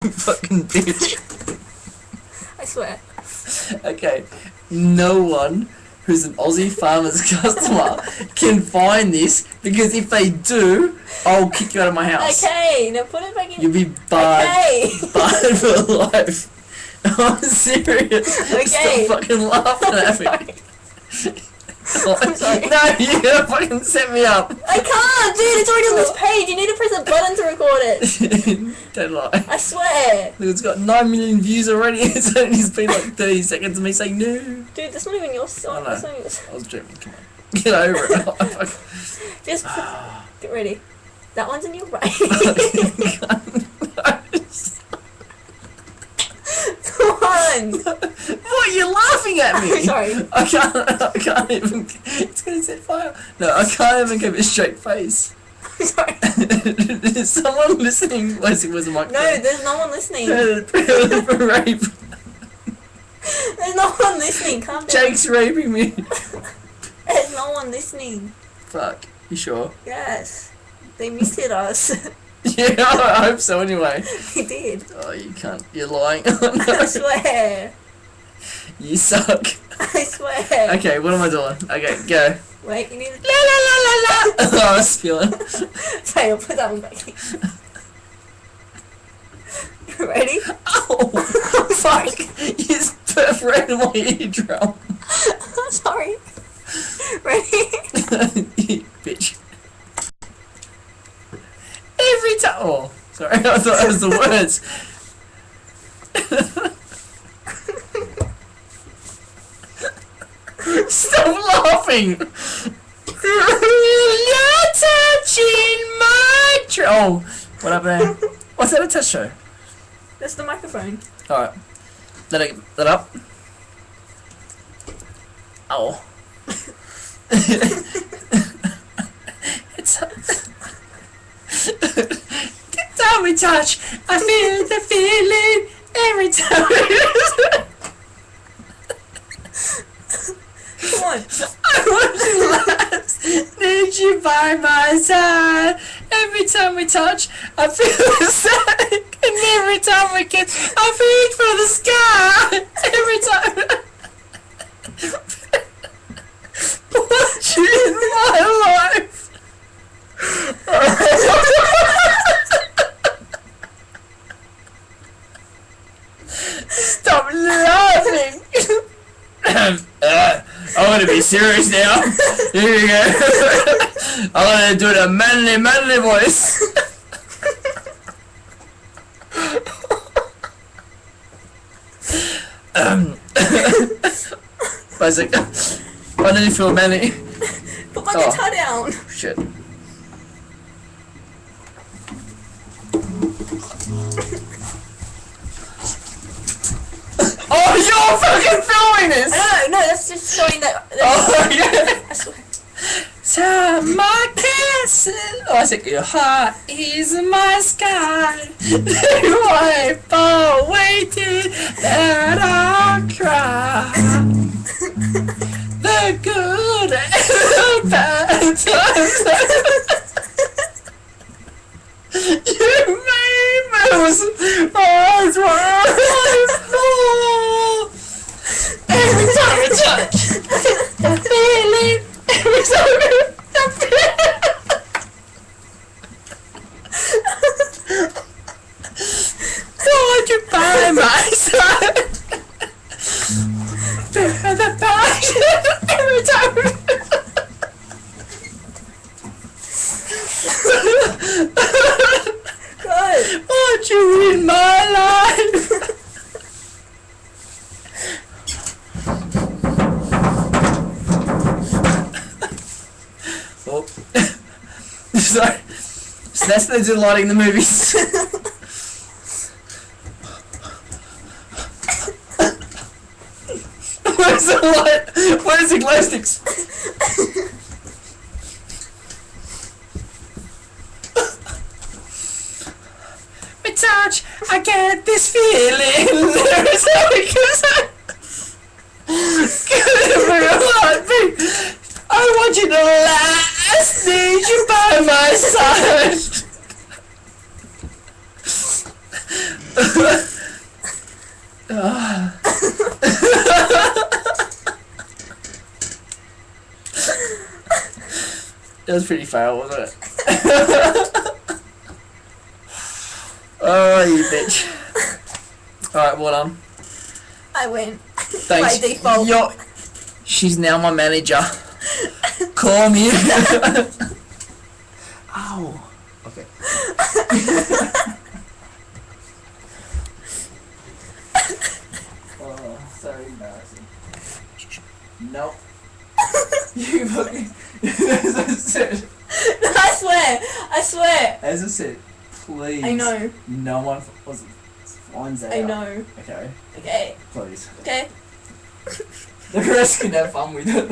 Fucking bitch. I swear. Okay, no one who's an Aussie Farmers customer can find this, because if they do, I'll kick you out of my house. Okay, now put it back in. You'll be barred, Okay. barred for life. I'm serious. Okay. Stop fucking laughing at me. I'm sorry. No, you're gonna fucking set me up. I can't, dude. It's already on this page. You need to press a button to record it. Don't lie. I swear. Look, it's got 9 million views already. It's only been like 30 seconds of me saying no. Dude, that's not even your song. I know. That's not even your song. I was joking. Come on, get over it. Just get ready. That one's in your right. Come on. What? You're laughing at me. I'm sorry. I can't even. It's gonna set fire. No, I can't even give it a straight face. I'm sorry. Is someone listening? Where's the microphone? No, there's no one listening. Rape. There's no one listening. Calm down. Jake's raping me. There's no one listening. Fuck. You sure? Yes. They muted us. Yeah, I hope so anyway. They did. Oh, you can't. You're lying. I swear. You suck. I swear. Okay, what am I doing? Okay, go. Wait, you need to... La la la la la. Oh, I was feeling. Sorry, I'll put that one back in. You ready? Oh, fuck. You just perforated my eardrum. I'm sorry. Ready? Bitch. Every time. Oh, sorry. I thought that was the words. Stop laughing. You're touching my oh, what happened there? What's that a test show? That's the microphone. Alright. Let it up. Oh. It's every time we touch, I feel the feeling every time we Come on. I want you last. Need you by my side. Every time we touch, I feel the static. And every time we kiss, I reach for the sky. Every time want you in my life. Stop laughing. I want to be serious now. Here we go. I want to do the manly voice. Basic. I didn't feel manly. Put my guitar down. Shit. Oh, you're fucking filming this! No, that's just showing that. Oh, yeah. I swear. Time my castle. Oh, I said your heart is my sky. You wipe away till that I cry. The good and the bad times. You made moves. Eyes wide. Every time we touch, the feeling. Every time we want you by my side. Feel the passion every time. Good. Want you in my life. Oh. Sorry. So that's what they do lighting the movies. Where's the light? Where's the glow sticks? We touch, I get this feeling. There is I want you to last. Need you by my side. It was pretty fail, wasn't it? Oh, you bitch. Alright, well done. I win. Thanks. By default. Yo, she's now my manager. Call me. Ow. Okay. Oh, so embarrassing. Nope. You fucking. As I said. I swear. As I said, please. I know. No one finds out. I know. Okay. Okay. Please. Okay. The rest can have fun with it.